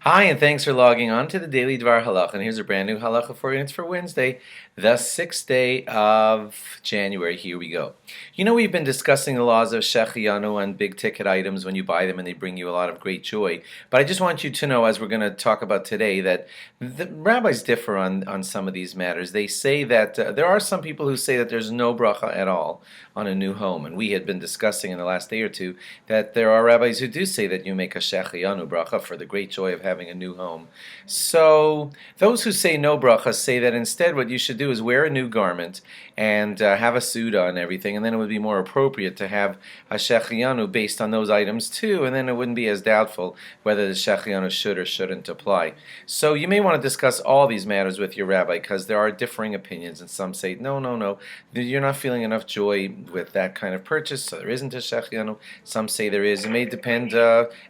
Hi, and thanks for logging on to the Daily DVAR Halacha. And here's a brand new halacha for you. It's for Wednesday, the 6th day of January. Here we go. You know, we've been discussing the laws of Shehecheyanu on big ticket items when you buy them and they bring you a lot of great joy. But I just want you to know, as we're going to talk about today, that the rabbis differ on some of these matters. They say that there are some people who say that there's no bracha at all on a new home. And we had been discussing in the last day or two that there are rabbis who do say that you make a Shehecheyanu bracha for the great joy of having a new home. So those who say no bracha say that instead what you should do is wear a new garment and have a suit on and everything, and then it would be more appropriate to have a Shehecheyanu based on those items too, and then it wouldn't be as doubtful whether the Shehecheyanu should or shouldn't apply. So you may want to discuss all these matters with your rabbi, because there are differing opinions, and some say no, you're not feeling enough joy with that kind of purchase, so there isn't a Shehecheyanu. Some say there is. It may depend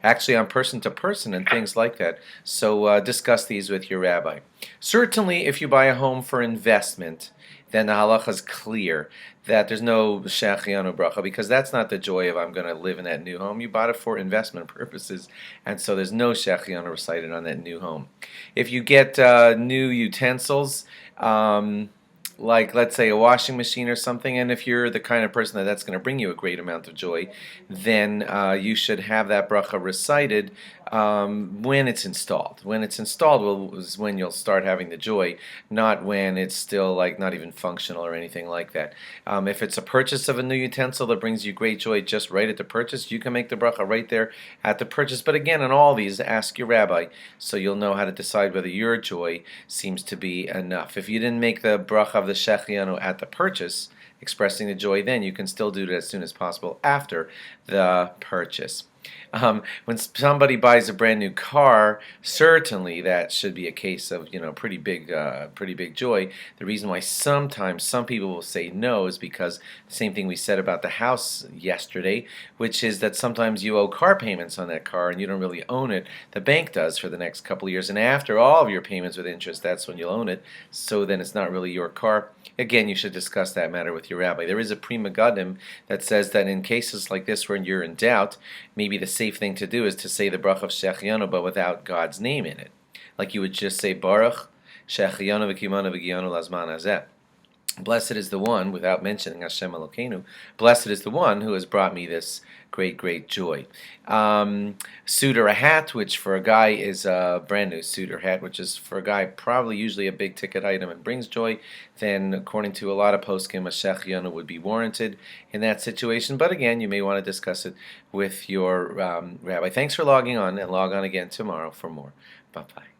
actually on person to person and things like that. So discuss these with your rabbi. Certainly, if you buy a home for investment, then the halacha is clear that there's no Shehecheyanu bracha, because that's not the joy of I'm going to live in that new home. You bought it for investment purposes, and so there's no Shehecheyanu recited on that new home. If you get new utensils, like let's say a washing machine or something, and if you're the kind of person that's going to bring you a great amount of joy, then you should have that bracha recited when it's installed. When it's installed is when you'll start having the joy, not when it's still like not even functional or anything like that. If it's a purchase of a new utensil that brings you great joy just right at the purchase, you can make the bracha right there at the purchase. But again, in all these, ask your rabbi so you'll know how to decide whether your joy seems to be enough. If you didn't make the bracha of the Shehecheyanu at the purchase, expressing the joy, then you can still do it as soon as possible after the purchase. When somebody buys a brand new car, certainly that should be a case of pretty big joy. The reason why sometimes some people will say no is because the same thing we said about the house yesterday, which is that sometimes you owe car payments on that car and you don't really own it. The bank does for the next couple of years, and after all of your payments with interest, that's when you'll own it. So then it's not really your car. Again, you should discuss that matter with your rabbi. There is a Pri Megadim that says that in cases like this where you're in doubt, maybe the safe thing to do is to say the bracha of Shehecheyanu, but without God's name in it. Like you would just say Baruch Shehecheyanu v'kimanu v'giyanu lazman hazeh. Blessed is the one, without mentioning Hashem Elokeinu, blessed is the one who has brought me this great joy. Suit or a hat, which for a guy is a brand new suit or hat, which is for a guy probably usually a big ticket item and brings joy, then according to a lot of poskim, a Shehecheyanu would be warranted in that situation. But again, you may want to discuss it with your rabbi. Thanks for logging on, and log on again tomorrow for more. Bye-bye.